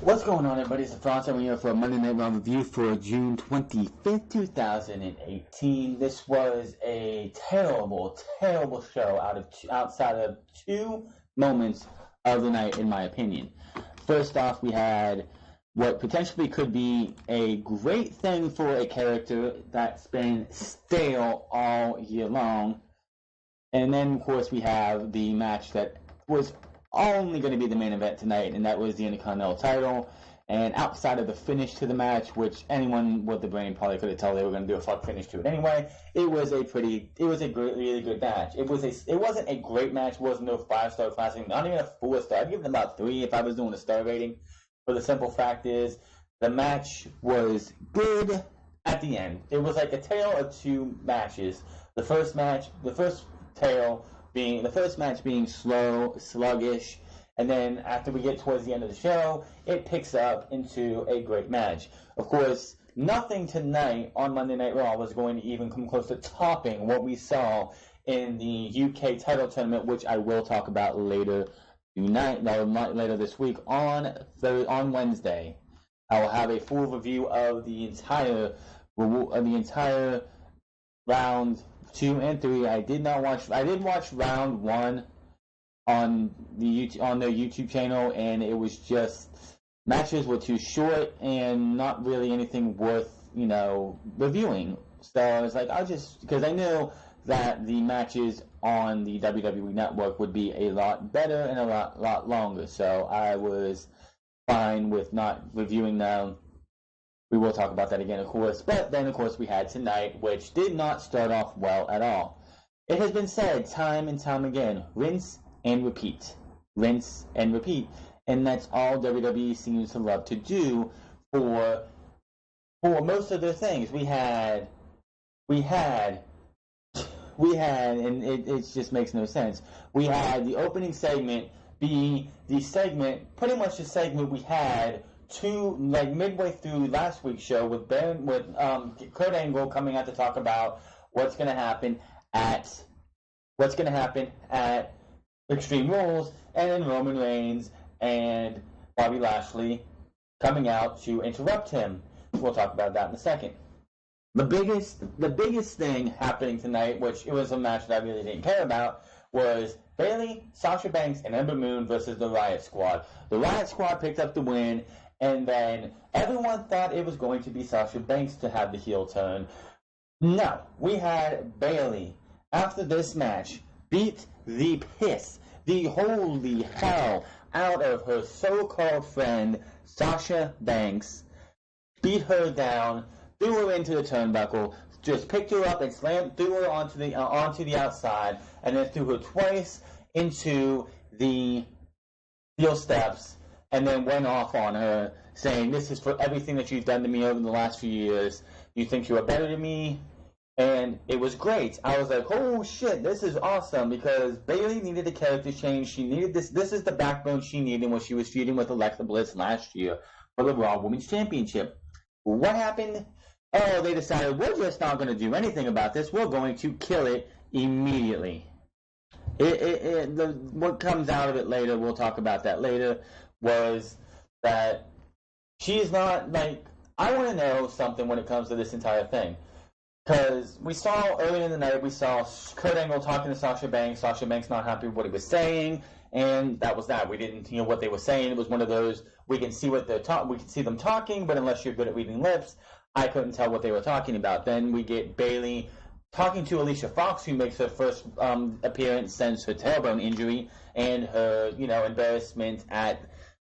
What's going on, everybody? It's Franz. I'm here for a Monday Night Raw review for June 25th, 2018. This was a terrible, terrible show outside of two moments of the night, in my opinion. First off, we had what potentially could be a great thing for a character that's been stale all year long. And then, of course, we have the match that was only going to be the main event tonight, and that was the Intercontinental title. And outside of the finish to the match, which anyone with the brain probably could have told they were going to do a fuck finish to it anyway, it was a really good match. It wasn't a great match. It wasn't no 5-star classic, not even a 4-star. I'd give it about 3 if I was doing a star rating. But the simple fact is, the match was good at the end. It was like a tale of two matches. The first match being slow, sluggish, and then after we get towards the end of the show, it picks up into a great match. Of course, nothing tonight on Monday Night Raw was going to even come close to topping what we saw in the UK title tournament, which I will talk about later this week on Wednesday. I will have a full review of the entire round 2 and 3. I did watch round 1 on their YouTube channel, and it was just matches were too short and not really anything worth reviewing. So I was like, because I knew that the matches on the WWE Network would be a lot better and a lot longer. So I was fine with not reviewing them. We will talk about that again, of course. But then, of course, we had tonight, which did not start off well at all. It has been said time and time again, rinse and repeat. Rinse and repeat. And that's all WWE seems to love to do for most of their things. We had, and it just makes no sense. We had the opening segment be pretty much the segment we had midway through last week's show with Kurt Angle coming out to talk about what's going to happen at Extreme Rules, and then Roman Reigns and Bobby Lashley coming out to interrupt him. We'll talk about that in a second. The biggest thing happening tonight, which it was a match that I really didn't care about, was Bayley, Sasha Banks, and Ember Moon versus the Riot Squad. The Riot Squad picked up the win, and then everyone thought it was going to be Sasha Banks to have the heel turn. No, we had Bayley, after this match, beat the holy hell out of her so-called friend, Sasha Banks, beat her down, threw her into the turnbuckle, just picked her up and threw her onto the outside, and then threw her twice into the steel steps, and then went off on her, saying, "This is for everything that you've done to me over the last few years. You think you are better than me?" And it was great. I was like, "Oh shit, this is awesome," because Bayley needed a character change. She needed this. This is the backbone she needed when she was feuding with Alexa Bliss last year for the Raw Women's Championship. What happened? Oh, they decided, we're just not going to do anything about this. We're going to kill it immediately. What comes out of it later, we'll talk about that later, was that she's not, I want to know something when it comes to this entire thing. Because we saw earlier in the night, we saw Kurt Angle talking to Sasha Banks. Sasha Banks not happy with what he was saying, and that was that. We didn't hear what they were saying. It was one of those, we can see what we can see them talking, but unless you're good at reading lips, I couldn't tell what they were talking about. Then we get Bayley talking to Alicia Fox, who makes her first appearance since her tailbone injury and her, embarrassment at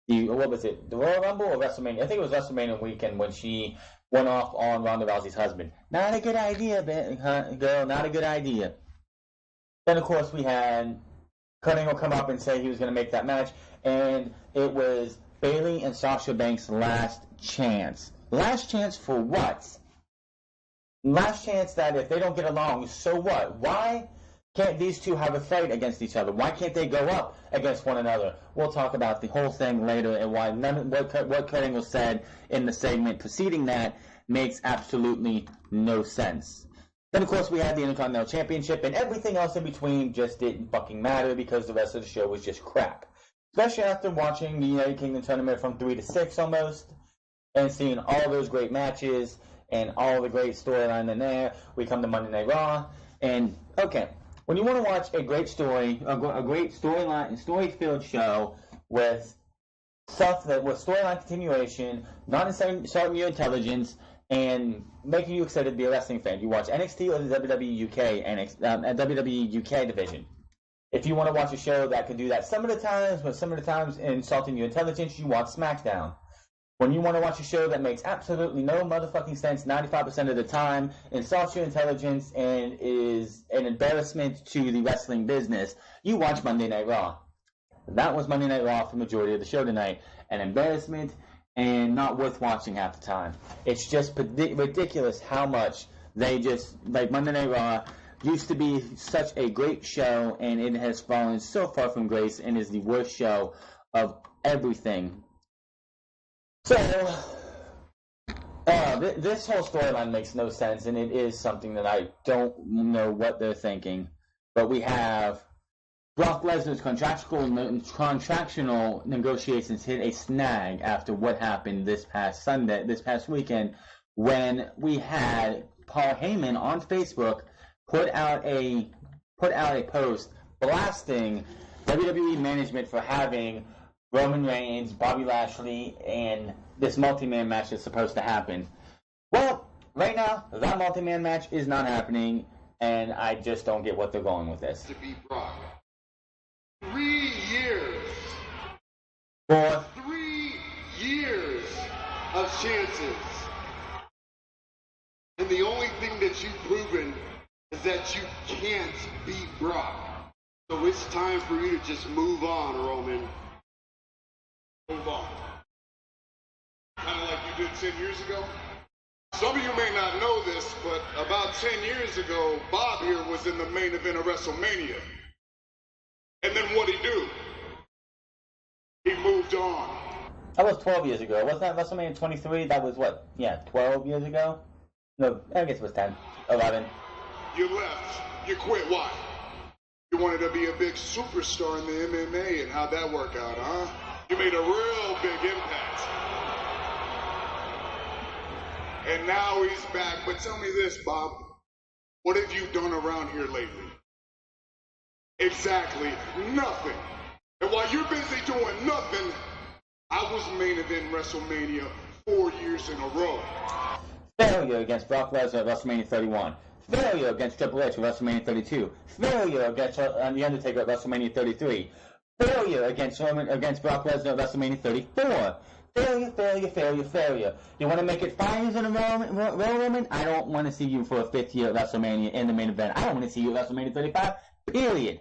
the Royal Rumble or WrestleMania? I think it was WrestleMania weekend when she went off on Ronda Rousey's husband. Not a good idea, girl. Not a good idea. Then, of course, we had Kurt Angle come up and say he was going to make that match, and it was Bayley and Sasha Banks' last chance. Last chance for what? Last chance that if they don't get along, so what? Why can't these two have a fight against each other? Why can't they go up against one another? We'll talk about the whole thing later and why what Kurt Angle said in the segment preceding that makes absolutely no sense. Then, of course, we had the Intercontinental Championship, and everything else in between just didn't fucking matter because the rest of the show was just crap. especially after watching the United Kingdom tournament from 3 to 6 almost, and seeing all those great matches and all the great storyline in there. We come to Monday Night Raw, and okay, when you want to watch a great story, a great storyline, story-filled show with stuff that was storyline continuation, not insulting your intelligence, and making you excited to be a wrestling fan, you watch NXT or the WWE UK WWE UK division. If you want to watch a show that can do that some of the times, but some of the times insulting your intelligence, you watch SmackDown. When you want to watch a show that makes absolutely no motherfucking sense 95% of the time, insults your intelligence, and is an embarrassment to the wrestling business, you watch Monday Night Raw. That was Monday Night Raw for the majority of the show tonight. An embarrassment and not worth watching half the time. It's just ridiculous how much they just, like Monday Night Raw used to be such a great show, and it has fallen so far from grace and is the worst show of everything. So, this whole storyline makes no sense, and it is something that I don't know what they're thinking. But we have Brock Lesnar's contractual negotiations hit a snag after what happened this past weekend, when we had Paul Heyman on Facebook put out a post blasting WWE management for having Roman Reigns, Bobby Lashley, and this multi-man match is supposed to happen. Well, right now, that multi-man match is not happening, and I just don't get what they're going with this. To be Brock. 3 years. For 3 years of chances. And the only thing that you've proven is that you can't beat Brock. So it's time for you to just move on, Roman. Move on. Kind of like you did 10 years ago. Some of you may not know this, but about 10 years ago, Bob here was in the main event of WrestleMania. And then what'd he do? He moved on. That was 12 years ago. Wasn't that WrestleMania 23? That was what? Yeah, 12 years ago? No, I guess it was 10, 11. You left. You quit. Why? You wanted to be a big superstar in the MMA, and how'd that work out, huh? You made a real big impact. And now he's back. But tell me this, Bob. What have you done around here lately? Exactly nothing. And while you're busy doing nothing, I was main event WrestleMania 4 years in a row. Failure against Brock Lesnar at WrestleMania 31. Failure against Triple H at WrestleMania 32. Failure against The Undertaker at WrestleMania 33. Failure against Brock Lesnar at WrestleMania 34. Failure. You want to make it 5 years in a row, Roman? I don't want to see you for a 5th year at WrestleMania in the main event. I don't want to see you at WrestleMania 35, period.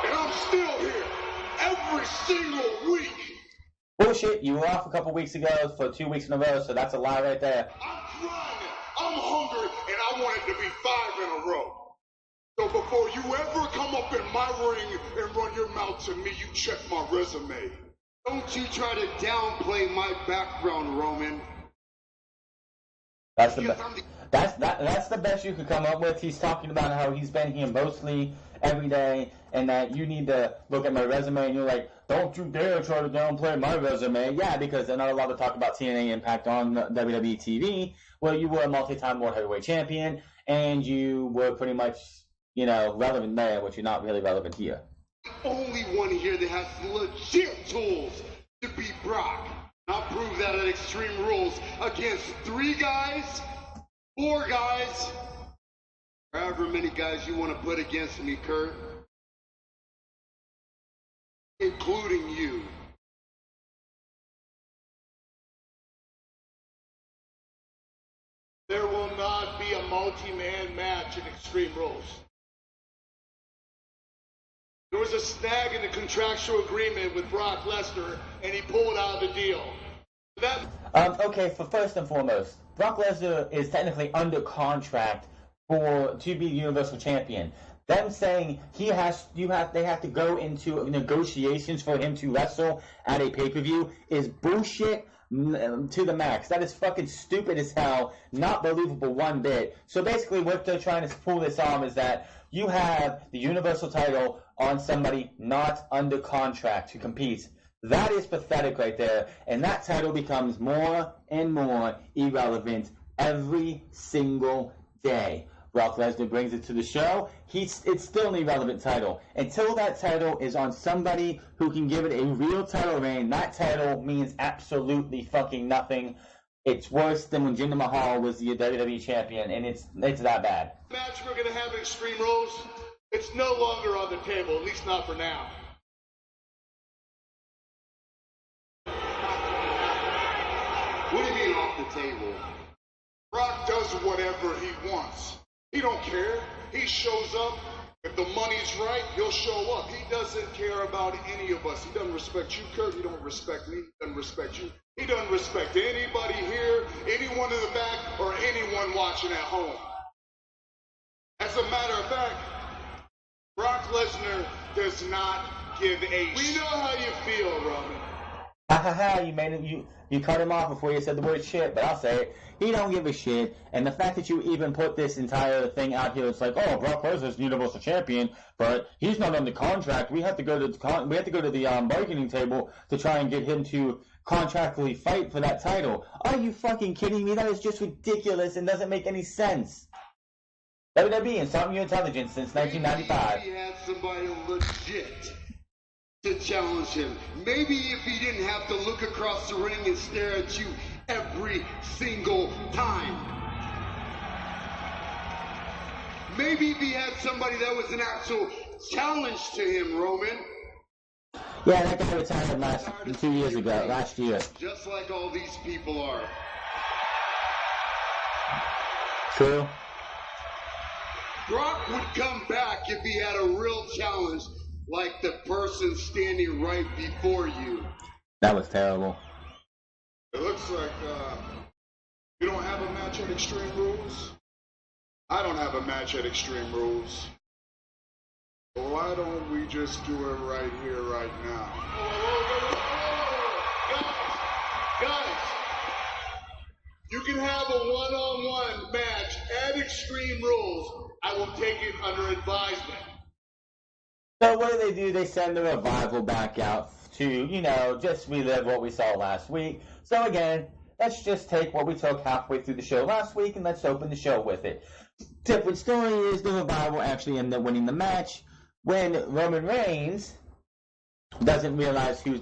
And I'm still here every single week. Bullshit, you were off a couple weeks ago for 2 weeks in a row, so that's a lie right there. I'm trying. I'm hungry, and I want it to be 5 in a row. So before you ever come up in my ring and run your mouth to me, you check my resume. Don't you try to downplay my background, Roman. That's the best. That's the best you could come up with. He's talking about how he's been here mostly every day, and that you need to look at my resume, and you're like, don't you dare try to downplay my resume. Yeah, because they're not allowed to talk about TNA Impact on WWE TV, where you were a multi-time world heavyweight champion, and you were pretty much, relevant there, which you're not really relevant here. The only one here that has legit tools to beat Brock. I'll prove that at Extreme Rules against 3 guys, 4 guys, however many guys you want to put against me, Kurt. Including you. There will not be a multi-man match in Extreme Rules. There was a snag in the contractual agreement with Brock Lesnar, and he pulled out of the deal. Okay, for first and foremost, Brock Lesnar is technically under contract to be Universal Champion. Them saying they have to go into negotiations for him to wrestle at a pay-per-view is bullshit, to the max. That is fucking stupid as hell. Not believable one bit. So basically what they're trying to pull this on is that you have the Universal title on somebody not under contract to compete. That is pathetic right there. And that title becomes more and more irrelevant every single day. Brock Lesnar brings it to the show. It's still an irrelevant title. Until that title is on somebody who can give it a real title reign, that title means absolutely fucking nothing. It's worse than when Jinder Mahal was the WWE champion, and it's that bad. Match we're going to have Extreme Rules, it's no longer on the table, at least not for now. What do you mean off the table? Brock does whatever he wants. He don't care. He shows up. If the money's right, he'll show up. He doesn't care about any of us. He doesn't respect you, Kurt. He don't respect me. He doesn't respect you. He doesn't respect anybody here, anyone in the back, or anyone watching at home. As a matter of fact, Brock Lesnar does not give a We know how you feel, Roman. Ha ha ha, you cut him off before you said the word shit, but I'll say it. He don't give a shit, and the fact that you even put this entire thing out here, it's like, oh, Brock Lesnar's Universal Champion, but he's not under contract. We have to go to the bargaining table to try and get him to contractually fight for that title. Are you fucking kidding me? That is just ridiculous and doesn't make any sense. WWE insulting your intelligence since 1995. Maybe he had somebody legit to challenge him. Maybe if he didn't have to look across the ring and stare at you every single time. Maybe if he had somebody that was an actual challenge to him, Roman. Yeah, that guy retired last year. Just like all these people are. True. Brock would come back if he had a real challenge like the person standing right before you. That was terrible. It looks like you don't have a match at Extreme Rules. I don't have a match at Extreme Rules. Why don't we just do it right here, right now? Guys, you can have a one-on-one match at Extreme Rules. I will take it under advisement. So what do? They send the Revival back out to, just relive what we saw last week. So again, let's just take what we took halfway through the show last week and let's open the show with it. Different story is the Revival actually ended up winning the match when Roman Reigns doesn't realize who's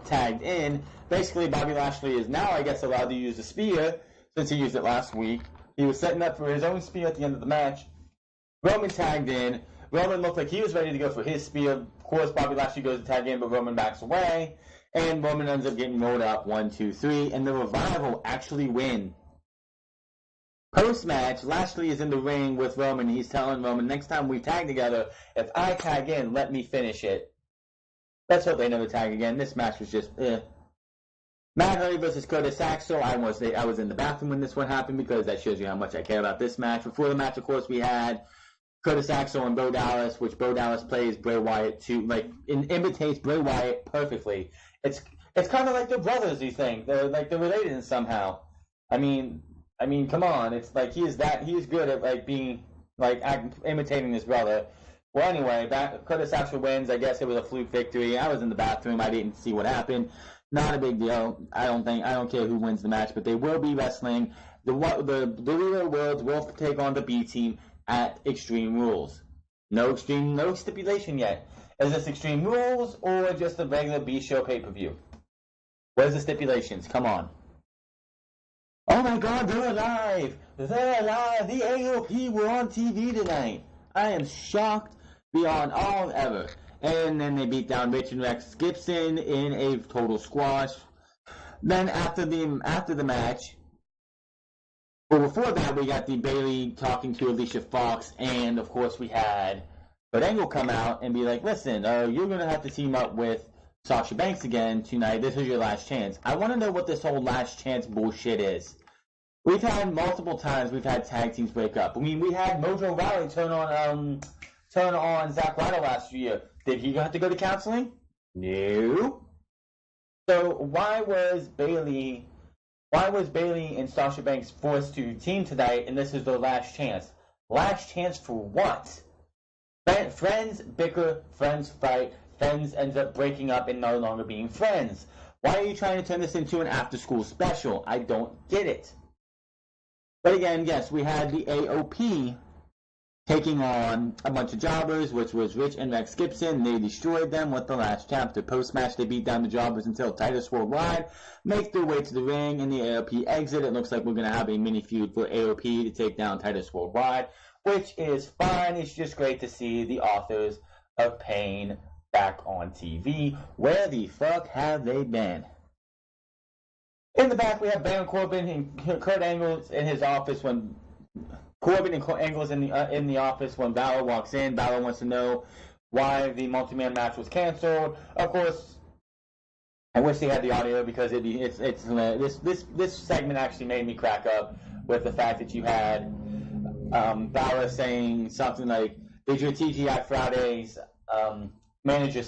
tagged in. Basically, Bobby Lashley is now, I guess, allowed to use the spear since he used it last week. He was setting up for his own spear at the end of the match. Roman tagged in. Roman looked like he was ready to go for his spear. Of course, Bobby Lashley goes to tag in, but Roman backs away. And Roman ends up getting rolled up 1, 2, 3. And the Revival actually win. Post-match, Lashley is in the ring with Roman. He's telling Roman, next time we tag together, if I tag in, let me finish it. Let's hope they never tag again. This match was just, Matt Hardy versus Curtis Axel. I was in the bathroom when this one happened because that shows you how much I care about this match. Before the match, of course, we had Curtis Axel and Bo Dallas, which Bo Dallas plays Bray Wyatt too, imitates Bray Wyatt perfectly. It's kind of like they're brothers, you think. They're related in somehow. I mean, come on. It's like he is good at imitating his brother. Well, anyway, Curtis Axel wins. I guess it was a fluke victory. I was in the bathroom. I didn't see what happened. Not a big deal. I don't care who wins the match, but they will be wrestling. The Real Worlds will take on the B team at Extreme Rules. No stipulation yet. Is this Extreme Rules or just a regular B show pay-per-view? Where's the stipulations? Come on. Oh my God, they're alive! They're alive! The AOP were on TV tonight. I am shocked beyond all ever. And then they beat down Rich and Rex Gibson in a total squash. Then after the match, well, before that, we got the Bayley talking to Alicia Fox, and of course we had Kurt Angle come out and be like, listen, you're going to have to team up with Sasha Banks again tonight. This is your last chance. I want to know what this whole last chance bullshit is. We've had multiple times tag teams break up. I mean, we had Mojo Rawley turn on Zack Ryder last year. Did he have to go to counseling? No. So why was Bayley and Sasha Banks forced to team tonight, and this is their last chance? Last chance for what? Friends bicker, friends fight, friends ends up breaking up and no longer being friends. Why are you trying to turn this into an after-school special? I don't get it. But again, yes, we had the AOP taking on a bunch of jobbers, which was Rich and Rex Gibson. They destroyed them with the last chapter. Post-match, they beat down the jobbers until Titus Worldwide make their way to the ring, and the AOP exit. It looks like we're going to have a mini feud for AOP to take down Titus Worldwide, which is fine. It's just great to see the authors of Pain back on TV. Where the fuck have they been? In the back, we have Baron Corbin and Kurt Angle in his office when Corbin and Angle's in the office when Balor walks in. Balor wants to know why the multi-man match was canceled. Of course, I wish they had the audio because this segment actually made me crack up with the fact that you had Balor saying something like, "Did your TGI Fridays manager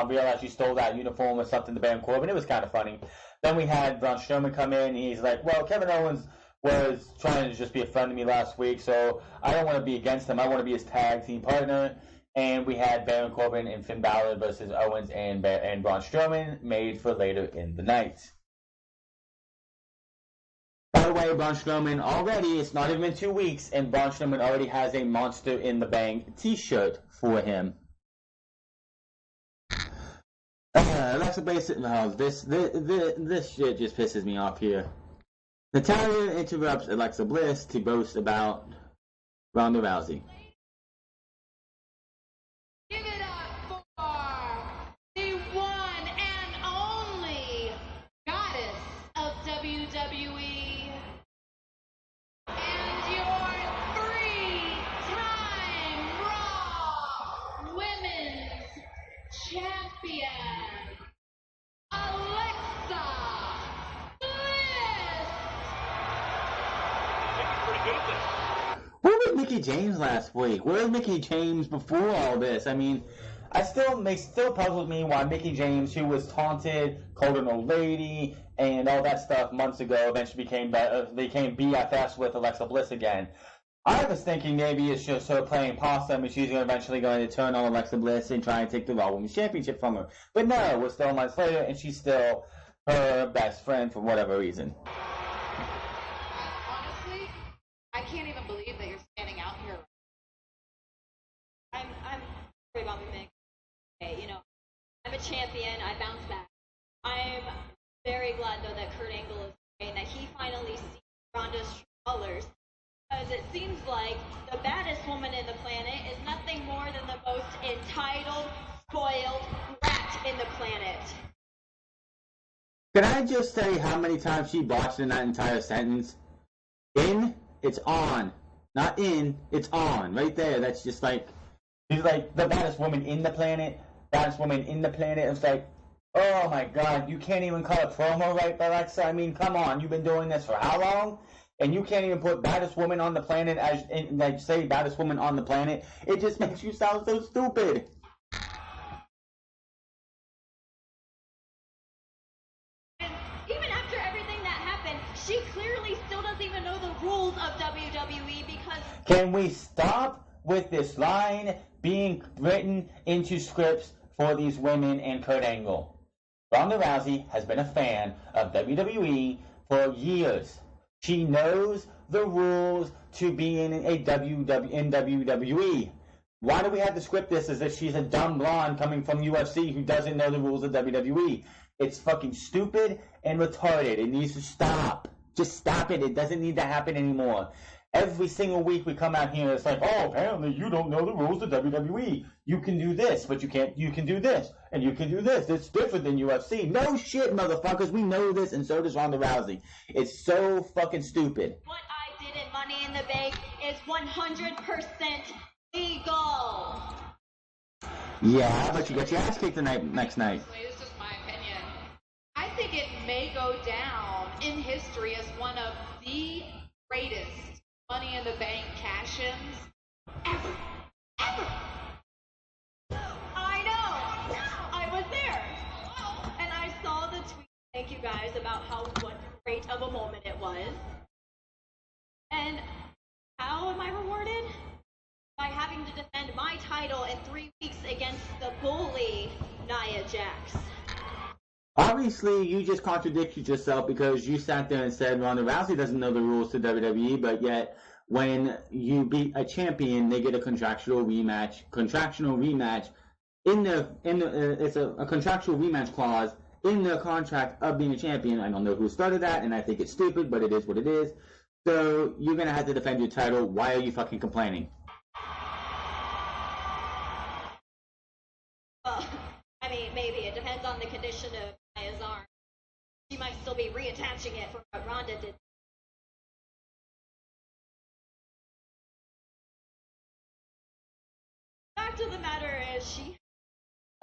realize you stole that uniform or something?" to Baron Corbin. It was kind of funny. Then we had Braun Strowman come in, and he's like, "Well, Kevin Owens was trying to just be a friend to me last week, so I don't want to be against him. I want to be his tag team partner." And we had Baron Corbin and Finn Balor versus Owens and Braun Strowman, made for later in the night. By the way, Braun Strowman already, it's not even been 2 weeks, and Braun Strowman already has a Monster in the Bank t-shirt for him. Alexa Bliss, this shit just pisses me off here. Natalya interrupts Alexa Bliss to boast about Ronda Rousey. Give it up for the one and only goddess of WWE and your 3-time Raw Women's Champion, Alexa Bliss. Where was Mickie James last week? Where was Mickie James before all this? I mean, they still puzzled me why Mickie James, who was taunted, called an old lady, and all that stuff months ago, eventually became BFFs with Alexa Bliss again. I was thinking maybe it's just her playing possum and she's eventually going to turn on Alexa Bliss and try and take the Raw Women's Championship from her. But no, we're still months later and she's still her best friend for whatever reason. Honestly, I can't even believe that you're standing out here. I'm sorry about me being okay, you know. I'm a champion, I bounce back. I'm very glad though that Kurt Angle is okay and that he finally sees Ronda's true colors. Because it seems like the baddest woman in the planet is nothing more than the most entitled, spoiled rat in the planet. Can I just say how many times she botched in that entire sentence? In, it's on. Not in, it's on. Right there, that's just like, she's like, the baddest woman in the planet, baddest woman in the planet. It's like, oh my god, you can't even cut a promo right, Alexa? I mean, come on, you've been doing this for how long? And you can't even put baddest woman on the planet say baddest woman on the planet. It just makes you sound so stupid. And even after everything that happened, she clearly still doesn't even know the rules of WWE because... Can we stop with this line being written into scripts for these women and Kurt Angle? Ronda Rousey has been a fan of WWE for years. She knows the rules to be in WWE. Why do we have to script this as if she's a dumb blonde coming from UFC who doesn't know the rules of WWE? It's fucking stupid and retarded. It needs to stop. Just stop it. It doesn't need to happen anymore. Every single week we come out here and it's like, oh, apparently you don't know the rules of WWE. You can do this, but you can't. You can do this, and you can do this. It's different than UFC. No shit, motherfuckers. We know this, and so does Ronda Rousey. It's so fucking stupid. What I did in Money in the Bank is 100% legal. Yeah, but you got your ass kicked next night. It's just my opinion. I think it may go down in history as one of the greatest Money in the Bank cash-ins ever. I know. I was there. And I saw about what great of a moment it was. And how am I rewarded? By having to defend my title in 3 weeks against the bully, Nia Jax. Obviously, you just contradicted yourself because you sat there and said Ronda Rousey doesn't know the rules to WWE, but yet when you beat a champion, they get a contractual rematch. It's a contractual rematch clause in the contract of being a champion. I don't know who started that, and I think it's stupid, but it is what it is. So you're gonna have to defend your title. Why are you fucking complaining? Well, I mean, maybe it depends on the condition of Nia's arm. She might still be reattaching it from what Ronda did. Fact of the matter is, she has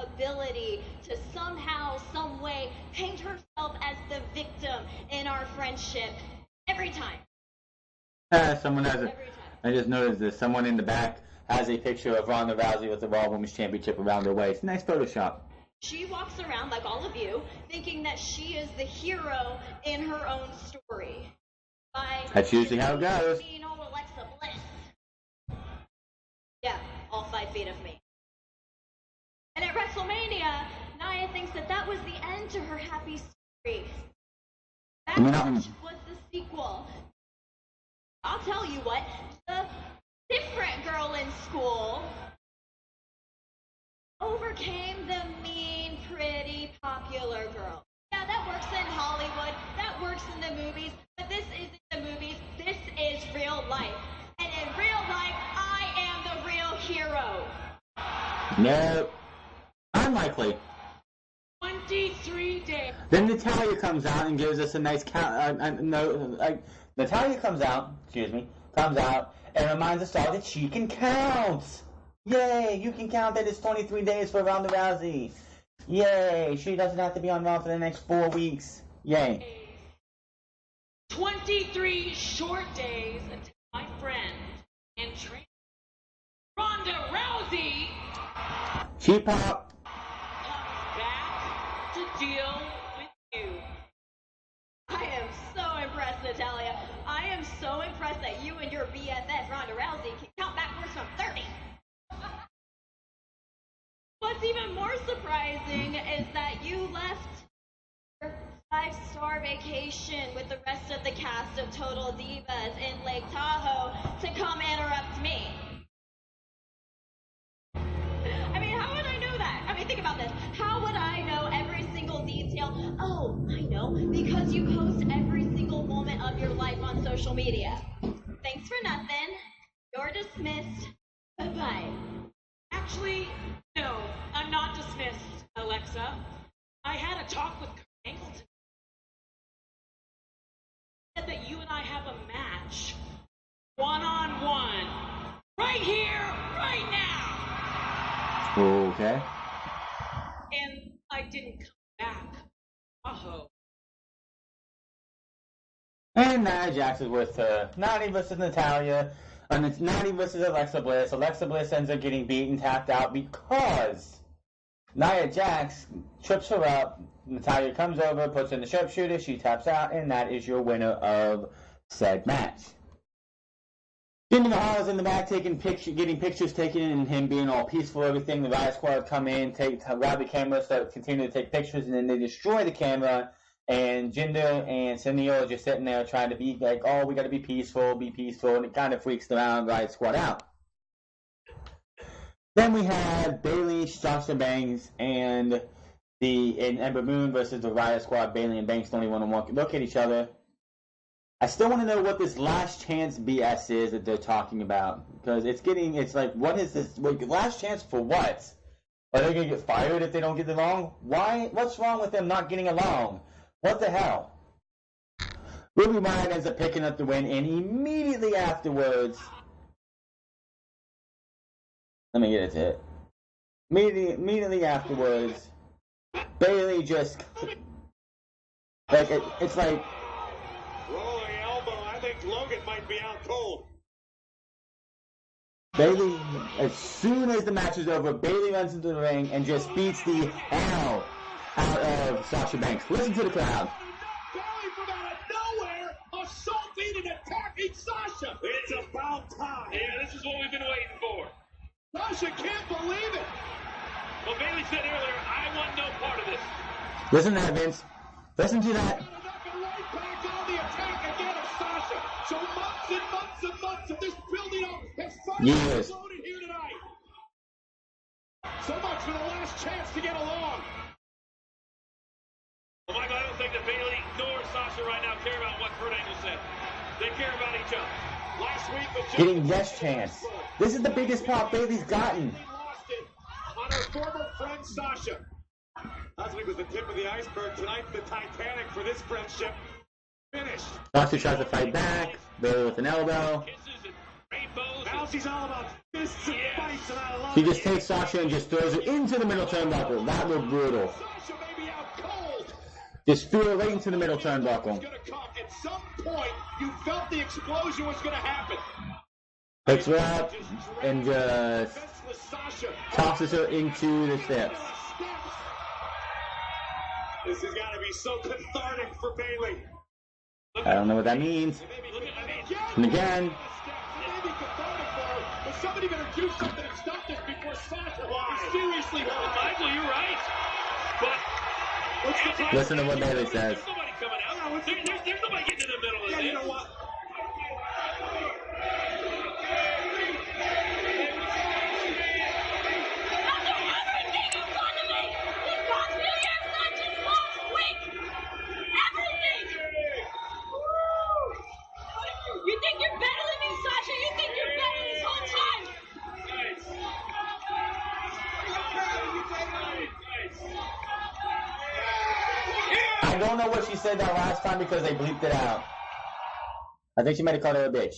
the ability to somehow, some way, paint herself as the victim in our friendship every time. Someone has Every time. I just noticed this. Someone in the back has a picture of Ronda Rousey with the Raw Women's Championship around her waist. Nice Photoshop. She walks around, like all of you, thinking that she is the hero in her own story. That's usually how it goes. Being old Alexa Bliss. Yeah, all 5 feet of me. And at WrestleMania, Nia thinks that was the end to her happy story. That match was the sequel. I'll tell you what, the different girl in school overcame the mean, pretty, popular girl. Yeah, that works in Hollywood, that works in the movies, but this isn't the movies, this is real life. And in real life, I am the real hero. No. Unlikely. 23 days. Then Natalia comes out and gives us a nice Natalia comes out and reminds us all that she can count. Yay, you can count that it's 23 days for Ronda Rousey. Yay, she doesn't have to be on Raw for the next 4 weeks. Yay. 23 short days until my friend and trainer Ronda Rousey Cheap pop. comes back to deal with you. I am so impressed, Natalia. I am so impressed that you and your BFF, Ronda Rousey, can count backwards from 30. What's even more surprising is that you left your 5-star vacation with the rest of the cast of Total Divas in Lake Tahoe to come interrupt me. I mean, how would I know that? I mean, think about this. How would I know every single detail? Oh, I know, because you post every single moment of your life on social media. Thanks for nothing. You're dismissed. Bye-bye. Actually, no, I'm not dismissed, Alexa. I had a talk with Kurt Angle today. He said that you and I have a match, one-on-one, right here, right now. Okay. And I didn't come back. Uh-oh. And Nia Jax is with Nani versus Natalia. And it's Nani versus Alexa Bliss. Alexa Bliss ends up getting beaten, tapped out because Nia Jax trips her up. Natalia comes over, puts in the sharpshooter, she taps out, and that is your winner of said match. Jinder Mahal is in the back getting pictures taken, and him being all peaceful, everything. The Riot Squad come in, grab the camera, start continue to take pictures, and then they destroy the camera. And Jinder and Sunil are just sitting there trying to be like, oh, we got to be peaceful, and it kind of freaks the Riot Squad out. Then we have Bayley, Sasha Banks, and Ember Moon versus the Riot Squad. Bayley and Banks don't even want to look at each other. I still want to know what this last chance BS is that they're talking about, because it's like, what is this? Wait, last chance for what? Are they going to get fired if they don't get along? Why? What's wrong with them not getting along? What the hell? Ruby Riott ends up picking up the win, and immediately afterwards, let me get it to it. Immediately afterwards, Bayley just it's like rolling elbow. I think Logan might be out cold. Bayley, as soon as the match is over, Bayley runs into the ring and just beats the hell out of Sasha Banks. Listen to the crowd. Sasha. It's about time. Yeah, this is what we've been waiting for. Sasha can't believe it. Well, Bayley said earlier, I want no part of this. Listen to that, Vince. Listen to that. And right back on the attack again of Sasha. So months and months and months of this building up has finally Years. exploded here tonight. So much for the last chance to get along. Well, Michael, I don't think that Bayley nor Sasha right now care about what Kurt Angle said. They care about each other. Last week was just Getting yes chance. This is the biggest pop Bayley's gotten. lost it on her former friend Sasha. Last week was the tip of the iceberg. Tonight, the Titanic for this friendship. Finished. Sasha tries to fight back. Bayley with an elbow. Kisses and rainbows. Now she's all about fists and fights, and I love She just takes Sasha and just throws her into the middle turnbuckle. That was brutal. Sasha may be out cold. Just threw her right into the middle turnbuckle. It's gonna come. At some point, you felt the explosion was going to happen. Picks her up and just Defenseless Sasha. tosses her into the steps. This has got to be so cathartic for Bayley. I don't know what that means. And again, Maybe cathartic for her, but somebody better do something and stop this before Sasha is seriously hurt. Michael, you're right. But listen to what Bayley says. there's nobody coming out. There's nobody getting in the middle of this. You know what? You think you're better than me, Sasha? You think you're better this whole time? I don't know what she said that last time because they bleeped it out. I think she might have called her a bitch.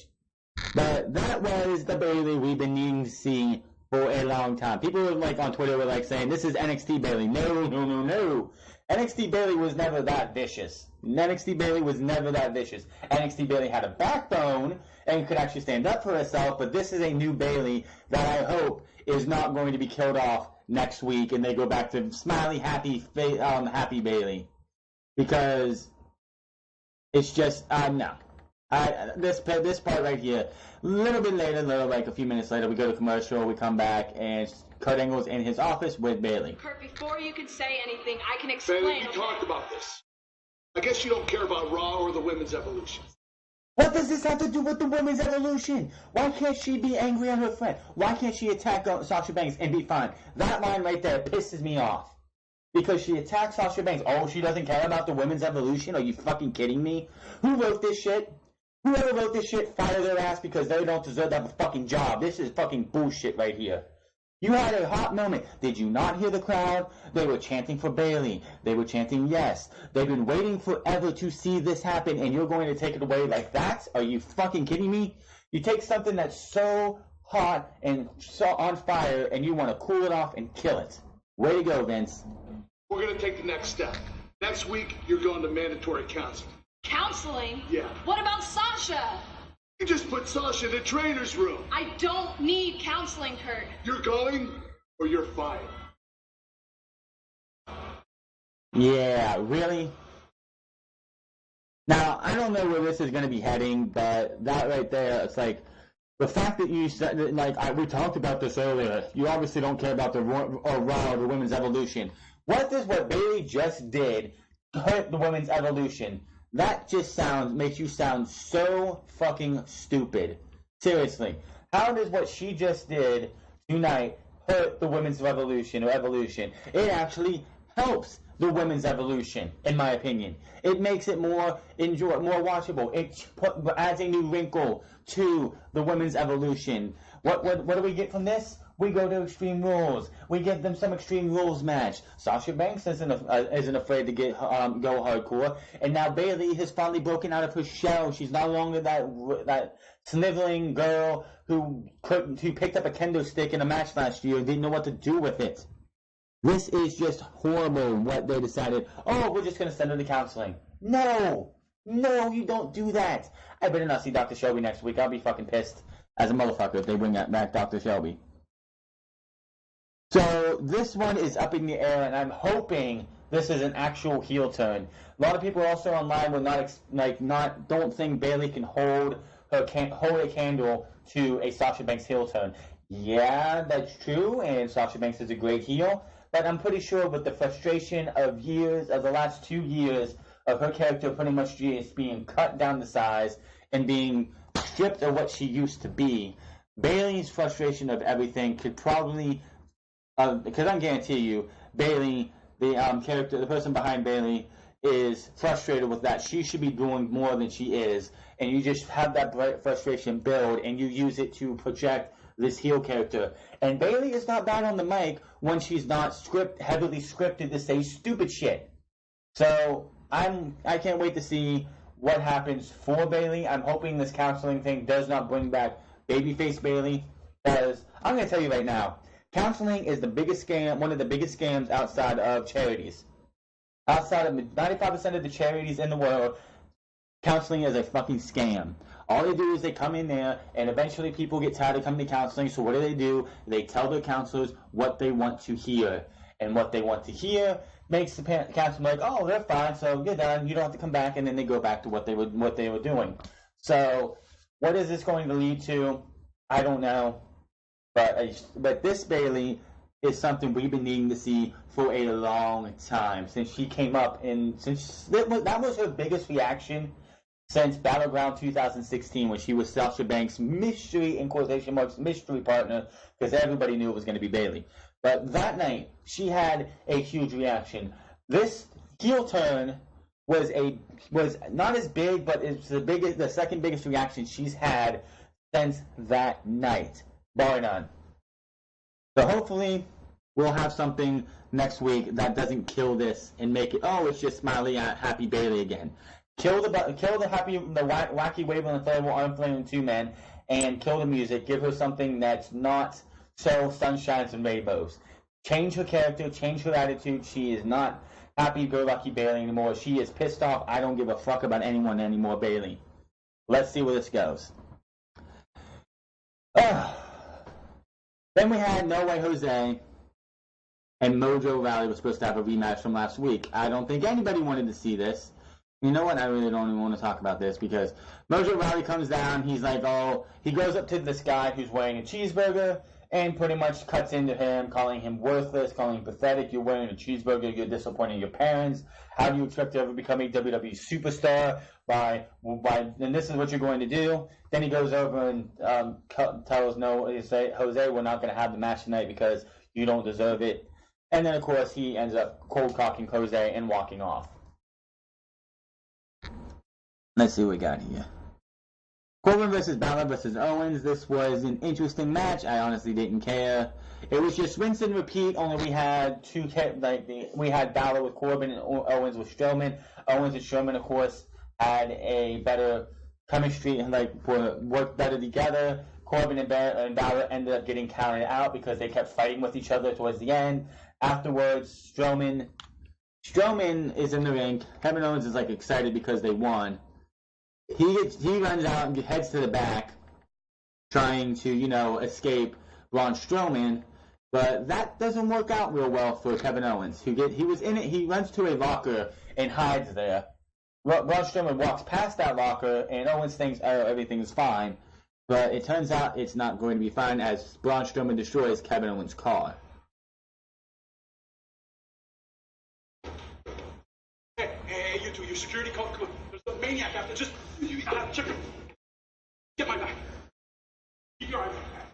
But that was the Bayley we've been needing to see for a long time. People were like on Twitter were like saying, this is NXT Bayley. No, no, no, no. NXT Bayley was never that vicious. NXT Bayley was never that vicious. NXT Bayley had a backbone and could actually stand up for herself, but this is a new Bayley that I hope is not going to be killed off next week and they go back to smiley, happy Bayley. Because it's just, no. This part right here, a little bit later, like a few minutes later, we go to commercial, we come back, and Kurt Angle's in his office with Bayley. Kurt, before you can say anything, I can Bayley, explain. we talked about this. I guess you don't care about Raw or the Women's Evolution. What does this have to do with the women's evolution? Why can't she be angry at her friend? Why can't she attack Sasha Banks and be fine? That line right there pisses me off. Because she attacked Sasha Banks. Oh, she doesn't care about the women's evolution? Are you fucking kidding me? Who wrote this shit? Whoever wrote this shit, fire their ass because they don't deserve to have a fucking job. This is fucking bullshit right here. You had a hot moment. Did you not hear the crowd? They were chanting for Bayley. They were chanting yes. They've been waiting forever to see this happen, and you're going to take it away like that? Are you fucking kidding me? You take something that's so hot and so on fire, and you want to cool it off and kill it. Way to go, Vince. We're going to take the next step. Next week, you're going to mandatory counseling. Counseling? Yeah. What about Sasha? You just put Sasha in the trainer's room. I don't need counseling, Kurt. You're going or you're fired. Yeah, really? Now, I don't know where this is going to be heading, but that right there, it's like, the fact that you said, we talked about this earlier, you obviously don't care about the Raw or the Women's Evolution. What does what Bayley just did hurt the Women's Evolution? That just makes you sound so fucking stupid. Seriously. How does what she just did tonight hurt the Women's Revolution or Evolution? It actually helps the Women's Evolution, in my opinion. It makes it more watchable. It adds a new wrinkle to the Women's Evolution. What do we get from this? We go to Extreme Rules. We give them some Extreme Rules match. Sasha Banks isn't afraid to go hardcore. And now Bayley has finally broken out of her shell. She's no longer that sniveling girl who picked up a kendo stick in a match last year and didn't know what to do with it. This is just horrible what they decided. Oh, we're just going to send her to counseling. No, you don't do that. I better not see Dr. Shelby next week. I'll be fucking pissed as a motherfucker if they bring back Dr. Shelby. So this one is up in the air, and I'm hoping this is an actual heel turn. A lot of people also online will don't think Bayley can hold her hold a candle to a Sasha Banks heel turn. Yeah, that's true, and Sasha Banks is a great heel, but I'm pretty sure with the frustration of the last 2 years of her character pretty much just being cut down to size and being stripped of what she used to be, Bayley's frustration of everything could probably, because I guarantee you, Bayley, the character, the person behind Bayley, is frustrated with that. She should be doing more than she is, and you just have that frustration build, and you use it to project this heel character. And Bayley is not bad on the mic when she's not heavily scripted to say stupid shit. So I can't wait to see what happens for Bayley. I'm hoping this counseling thing does not bring back babyface Bayley, because I'm going to tell you right now, counseling is the biggest scam, one of the biggest scams outside of charities. Outside of 95% of the charities in the world, counseling is a fucking scam. All they do is they come in there, and eventually people get tired of coming to counseling, so what do? They tell their counselors what they want to hear. And what they want to hear makes the counselor like, oh, they're fine, so you're done, you don't have to come back, and then they go back to what they were doing. So, what is this going to lead to? I don't know. But this Bayley is something we've been needing to see for a long time, since she came up, and since that was her biggest reaction since Battleground 2016, when she was Sasha Banks' mystery, in quotation marks, mystery partner, because everybody knew it was going to be Bayley. But that night, she had a huge reaction. This heel turn was not as big, but it's the second biggest reaction she's had since that night, bar none. So hopefully, we'll have something next week that doesn't kill this and make it, oh, it's just smiley happy Bayley again. Kill the wacky wave on the inflatable arm flame 2-man, and kill the music. Give her something that's not so sunshines and rainbows. Change her character, change her attitude. She is not happy-go-lucky Bayley anymore. She is pissed off. I don't give a fuck about anyone anymore, Bayley. Let's see where this goes. Then we had No Way Jose and Mojo Rawley was supposed to have a rematch from last week. I don't think anybody wanted to see this. You know what? I really don't even want to talk about this, because Mojo Rawley comes down. He's like, oh, he goes up to this guy who's wearing a cheeseburger and pretty much cuts into him, calling him worthless, calling him pathetic. You're wearing a cheeseburger. You're disappointing your parents. How do you expect to ever become a WWE superstar and this is what you're going to do? Then he goes over and tells Jose, we're not going to have the match tonight because you don't deserve it. And then, of course, he ends up cold-cocking Jose and walking off. Let's see what we got here. Corbin versus Balor versus Owens. This was an interesting match. I honestly didn't care. It was just rinse and repeat. Only we had we had Balor with Corbin and Owens with Strowman. Owens and Strowman, of course, had a better chemistry and worked better together. Corbin and Balor ended up getting counted out because they kept fighting with each other towards the end. Afterwards, Strowman is in the ring. Kevin Owens is excited because they won. He runs out and heads to the back, trying to escape Braun Strowman, but that doesn't work out real well for Kevin Owens. He was in it. He runs to a locker and hides there. Braun Strowman walks past that locker, and Owens thinks everything is fine, but it turns out it's not going to be fine as Braun Strowman destroys Kevin Owens' car. Hey, you two, your security call, come on. There's a maniac after, just, check him. Get my back. Keep your eye on my back.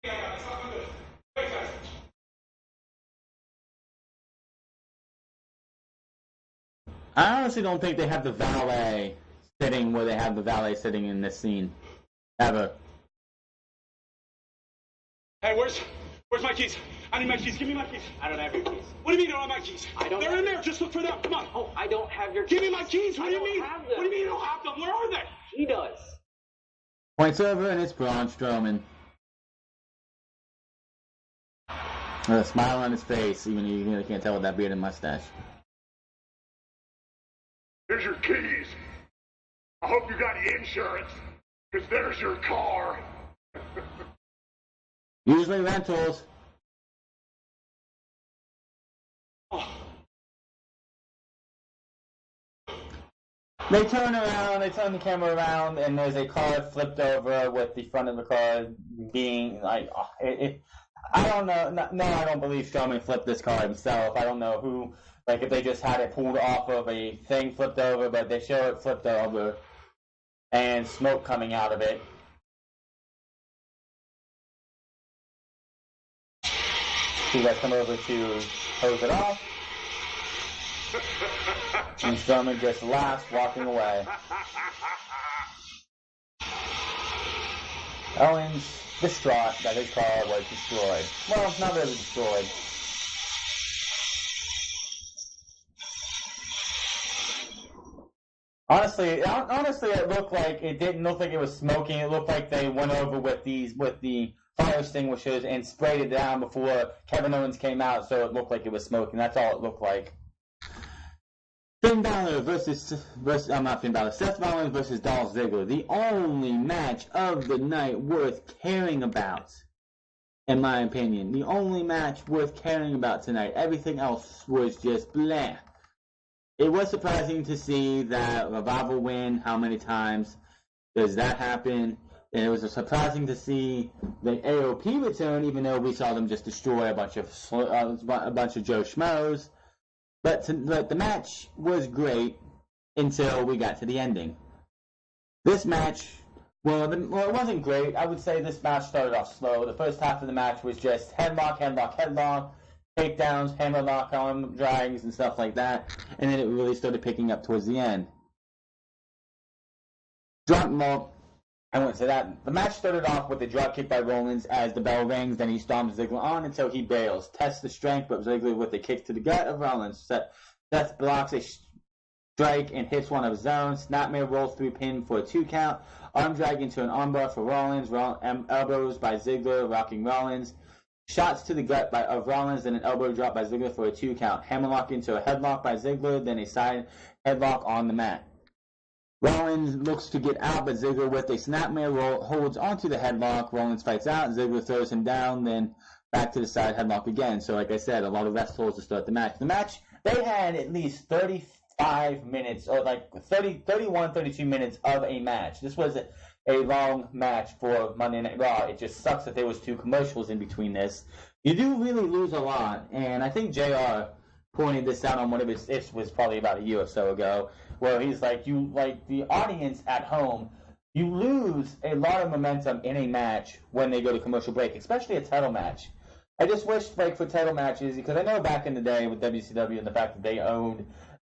Yeah, it's not good. Wait, guys. I honestly don't think they have the valet sitting where they have the valet sitting in this scene. Ever. Hey, where's my keys? I need my keys. Give me my keys. I don't have your keys. What do you mean you don't have my keys? They're in there. Just look for them. Come on. Oh, I don't have your keys. Give me my keys. What do you mean? Have them. What do you mean you don't have them? Where are they? He does. Points over, and it's Braun Strowman. With a smile on his face, even you really can't tell with that beard and mustache. Here's your keys. I hope you got insurance, because there's your car. Usually rentals. They turn the camera around, and there's a card flipped over with the front of the card being like, I don't know. No, I don't believe Strowman flipped this card himself. I don't know who, like, if they just had it pulled off of a thing flipped over, but they show it flipped over and smoke coming out of it. Two guys come over to hose it off. And Strowman just laughs, walking away. Owens distraught that his car was destroyed. Well, not really destroyed. Honestly, it looked like it didn't look like it was smoking. It looked like they went over with the fire extinguishers and sprayed it down before Kevin Owens came out, so it looked like it was smoking. That's all it looked like. Seth Rollins versus Dolph Ziggler, the only match of the night worth caring about, in my opinion. The only match worth caring about tonight. Everything else was just bleh. It was surprising to see that Revival win. How many times does that happen? And it was surprising to see the AOP return, even though we saw them just destroy a bunch of Joe Schmoes. But the match was great until we got to the ending. This match, well, it wasn't great. I would say this match started off slow. The first half of the match was just headlock, takedowns, hammerlock, arm drags, and stuff like that. And then it really started picking up towards the end. I wouldn't say that. The match started off with a drop kick by Rollins as the bell rings, then he stomps Ziggler on until he bails. Tests the strength, but Ziggler with a kick to the gut of Rollins. Seth blocks a strike and hits one of his own. Snapmare rolls through pin for a 2 count. Arm drag into an armbar for Rollins. Elbows by Ziggler, rocking Rollins. Shots to the gut of Rollins, then an elbow drop by Ziggler for a 2 count. Hammerlock into a headlock by Ziggler, then a side headlock on the mat. Rollins looks to get out, but Ziggler with a snapmare holds onto the headlock. Rollins fights out, Ziggler throws him down, then back to the side headlock again. So like I said, a lot of rest holds to start the match. The match, they had at least 35 minutes, or like 31, 32 minutes of a match. This was a long match for Monday Night Raw. It just sucks that there was 2 commercials in between this. You do really lose a lot, and I think JR pointed this out on one of his ifs, was probably about a year or so ago, where he's like, the audience at home, you lose a lot of momentum in a match when they go to commercial break, especially a title match. I just wish, like, for title matches, because I know back in the day with WCW and the fact that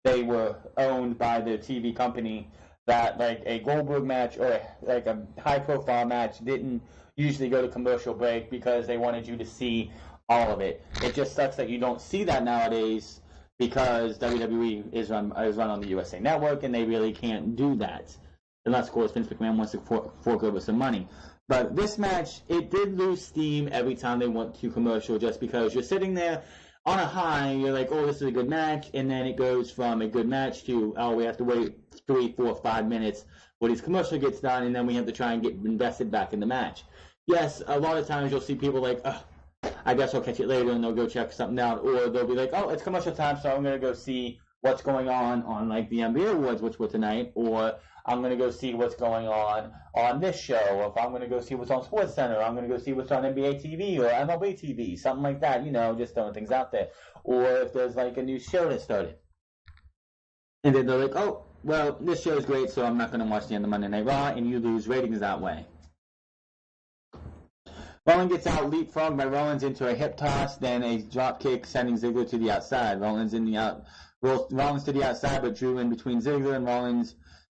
they were owned by the TV company, that like a Goldberg match or like a high profile match didn't usually go to commercial break because they wanted you to see all of it. It just sucks that you don't see that nowadays, because WWE is run on the USA Network, and they really can't do that. Unless, of course, Vince McMahon wants to fork over some money. But this match, it did lose steam every time they went to commercial, just because you're sitting there on a high, you're like, oh, this is a good match, and then it goes from a good match to, oh, we have to wait 3, 4, 5 minutes where this commercial gets done, and then we have to try and get invested back in the match. Yes, a lot of times you'll see people like, oh, I guess I'll catch it later, and they'll go check something out, or they'll be like, oh, it's commercial time, so I'm going to go see what's going on like the NBA Awards, which were tonight, or I'm going to go see what's going on this show, or if I'm going to go see what's on SportsCenter, or I'm going to go see what's on NBA TV or MLB TV, something like that, just throwing things out there. Or if there's like a new show that started. And then they're like, oh, well, this show is great, so I'm not going to watch the end of Monday Night Raw, and you lose ratings that way. Rollins gets out leapfrogged by Rollins into a hip toss, then a drop kick sending Ziggler to the outside. Rollins to the outside, but Drew in between Ziggler and Rollins.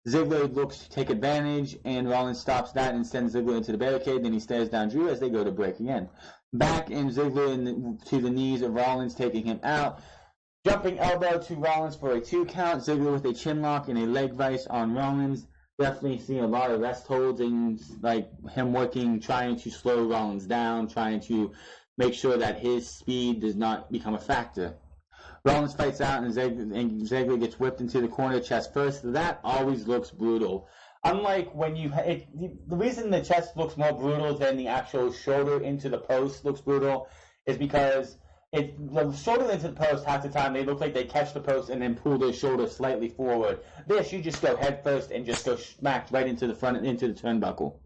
Ziggler looks to take advantage, and Rollins stops that and sends Ziggler into the barricade. Then he stares down Drew as they go to break again. Back in Ziggler to the knees of Rollins, taking him out. Jumping elbow to Rollins for a 2 count. Ziggler with a chin lock and a leg vice on Rollins. Definitely seeing a lot of rest holds and like him working, trying to slow Rollins down, trying to make sure that his speed does not become a factor. Rollins fights out, and Ziggler gets whipped into the corner chest first. That always looks brutal. Unlike when the reason the chest looks more brutal than the actual shoulder into the post looks brutal is because the shoulder into the post half the time, they look like they catch the post and then pull their shoulder slightly forward. This, you just go head first and just go smack right into the front, into the turnbuckle.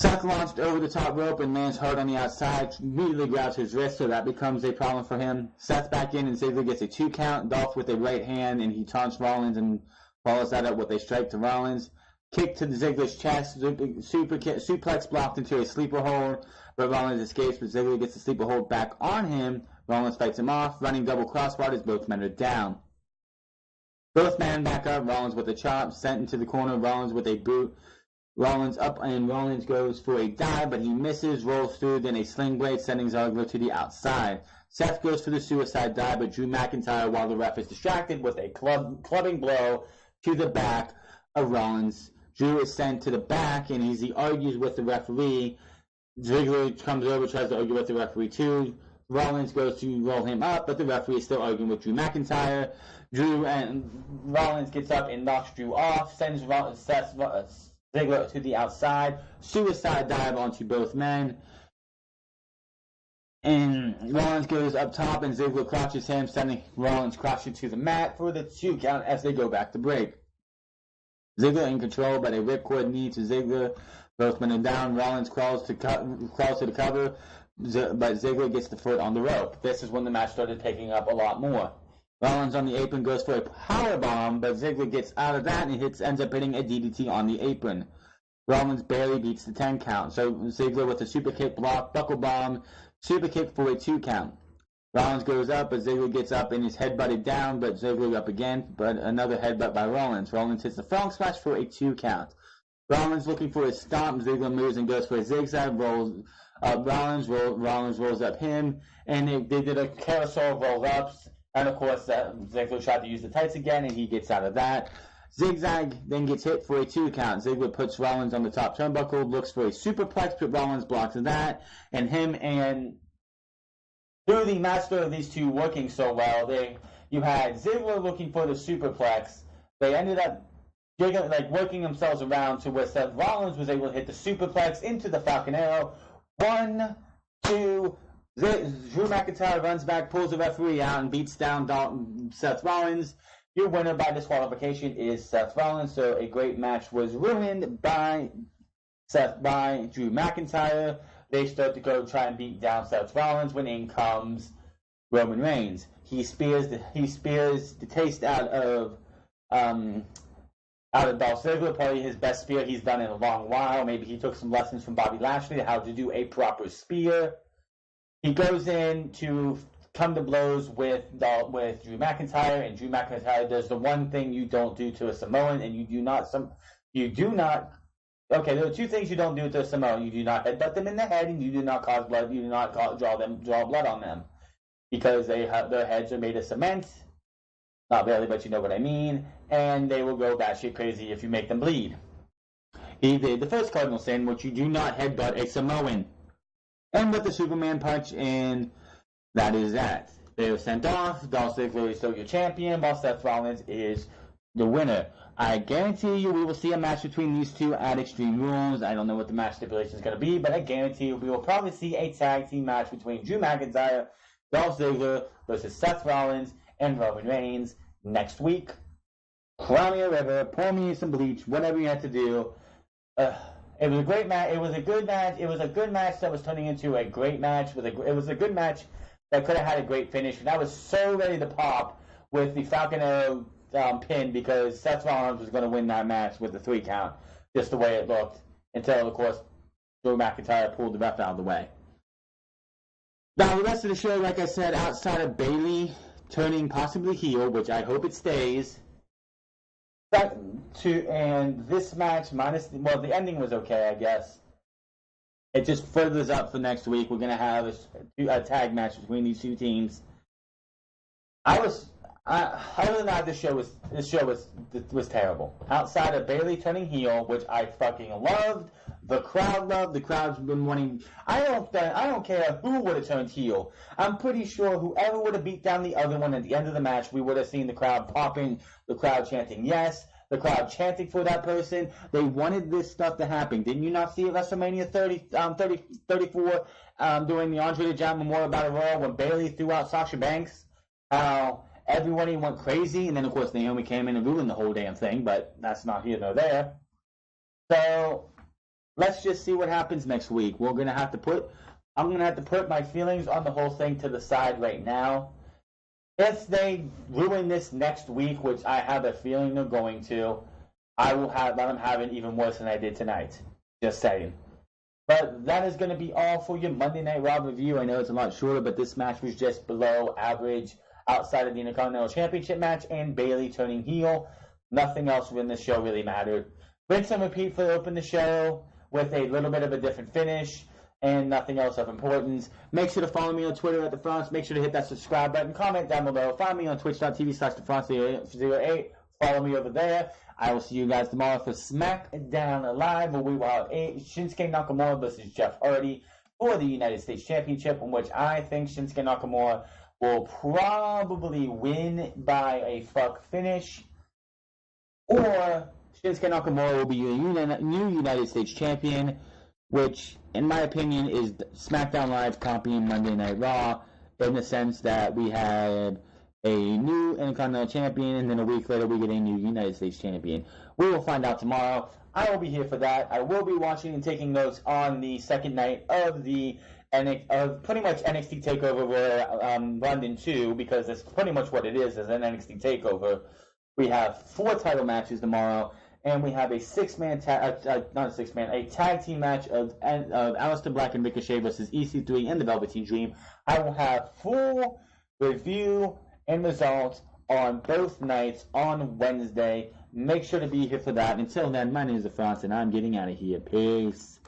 Seth launched over the top rope and lands hard on the outside, immediately grabs his wrist, so that becomes a problem for him. Seth back in and Ziggler gets a 2 count. Dolph with a right hand, and he taunts Rollins and follows that up with a strike to Rollins. Kick to Ziggler's chest, suplex blocked into a sleeper hold, but Rollins escapes, but Ziggler gets the sleeper hold back on him. Rollins fights him off, running double crossbar as both men are down. Both men back up, Rollins with a chop, sent into the corner, Rollins with a boot. Rollins up, and Rollins goes for a dive, but he misses, rolls through, then a sling blade, sending Ziggler to the outside. Seth goes for the suicide dive, but Drew McIntyre, while the ref is distracted, with a clubbing blow to the back of Rollins. Drew is sent to the back, and he argues with the referee. Ziggler comes over, tries to argue with the referee too. Rollins goes to roll him up, but the referee is still arguing with Drew McIntyre. Drew and Rollins gets up and knocks Drew off, sends Ziggler to the outside, suicide dive onto both men, and Rollins goes up top and Ziggler crotches him, sending Rollins crashing to the mat for the 2 count as they go back to break. Ziggler in control, but a ripcord knee to Ziggler. Both men are down. Rollins crawls to the cover, but Ziggler gets the foot on the rope. This is when the match started picking up a lot more. Rollins on the apron goes for a powerbomb, but Ziggler gets out of that and ends up hitting a DDT on the apron. Rollins barely beats the 10 count, so Ziggler with a super kick block, buckle bomb, super kick for a 2 count. Rollins goes up, but Ziggler gets up and is headbutted down, but Ziggler up again, but another headbutt by Rollins. Rollins hits the frog splash for a 2 count. Rollins looking for a stomp, Ziggler moves and goes for a zigzag, rolls up Rollins rolls up him, and they did a carousel of roll-ups. And of course, Ziggler tried to use the tights again, and he gets out of that. Zigzag then gets hit for a 2 count. Ziggler puts Rollins on the top turnbuckle, looks for a superplex, but Rollins blocks that. And him and through the master of these two working so well, you had Ziggler looking for the superplex. They ended up working themselves around to where Seth Rollins was able to hit the superplex into the Falcon Arrow. 1, 2. Drew McIntyre runs back, pulls the referee out, and beats down Seth Rollins. Your winner by disqualification is Seth Rollins. So a great match was ruined by Drew McIntyre. They start to go try and beat down Seth Rollins when in comes Roman Reigns. He spears the taste out of Dolph Ziggler, probably his best spear he's done in a long while. Maybe he took some lessons from Bobby Lashley how to do a proper spear. He goes in to come to blows with Drew McIntyre, and Drew McIntyre does the one thing you don't do to a Samoan, and okay, there are 2 things you don't do to a Samoan. You do not headbutt them in the head, and you do not cause blood. You do not draw blood on them, because their heads are made of cement. Not really, but you know what I mean. And they will go batshit crazy if you make them bleed. He did the first cardinal sin, which you do not headbutt a Samoan. And with the Superman punch, and that is that. They were sent off. Dolph Ziggler is still your champion, while Seth Rollins is the winner. I guarantee you we will see a match between these two at Extreme Rules. I don't know what the match stipulation is going to be, but I guarantee you we will probably see a tag team match between Drew McIntyre, Dolph Ziggler versus Seth Rollins and Roman Reigns next week. Cry me a river, pour me some bleach, whatever you have to do. It was a great match. It was a good match. It was a good match that was turning into a great match. It was a good match that could have had a great finish. And I was so ready to pop with the Falcon Arrow pin because Seth Rollins was going to win that match with the 3 count, just the way it looked. Until, of course, Drew McIntyre pulled the ref out of the way. Now, the rest of the show, like I said, outside of Bayley turning possibly heel, which I hope it stays. And this match the ending was okay, I guess. It just furthers up for next week. We're gonna have a tag match between these 2 teams. Other than that, this show was terrible. Outside of Bayley turning heel, which I fucking loved, the crowd loved. The crowd's been wanting. I don't care who would have turned heel. I'm pretty sure whoever would have beat down the other one at the end of the match, we would have seen the crowd popping, the crowd chanting yes. the crowd chanting for that person. They wanted this stuff to happen. Didn't you not see at WrestleMania 34 during the Andre the Giant Memorial Battle Royal when Bayley threw out Sasha Banks? How everybody went crazy, and then of course Naomi came in and ruined the whole damn thing, but that's not here nor there. So let's just see what happens next week. I'm gonna have to put my feelings on the whole thing to the side right now. If they ruin this next week, which I have a feeling they're going to, I will let them have it even worse than I did tonight. Just saying. But that is going to be all for your Monday Night Raw review. I know it's a lot shorter, but this match was just below average outside of the Intercontinental Championship match and Bayley turning heel. Nothing else in this show really mattered. Rinse and repeat for open the show with a little bit of a different finish and nothing else of importance. Make sure to follow me on Twitter at TheFrance. Make sure to hit that subscribe button. Comment down below. Find me on twitch.tv/TheFrance08. Follow me over there. I will see you guys tomorrow for SmackDown Live, where we will have Shinsuke Nakamura versus Jeff Hardy for the United States Championship, in which I think Shinsuke Nakamura will probably win by a fuck finish, or Shinsuke Nakamura will be a new United States Champion, which, in my opinion, is SmackDown Live copying Monday Night Raw, in the sense that we had a new Intercontinental Champion, and then a week later we get a new United States Champion. We will find out tomorrow. I will be here for that. I will be watching and taking notes on the second night of the pretty much NXT TakeOver London 2, because that's pretty much what it is an NXT TakeOver. We have 4 title matches tomorrow, and we have a tag team match of Aleister Black and Ricochet versus EC3 and the Velveteen Dream. I will have full review and results on both nights on Wednesday. Make sure to be here for that. Until then, my name is TheFrance, and I'm getting out of here. Peace.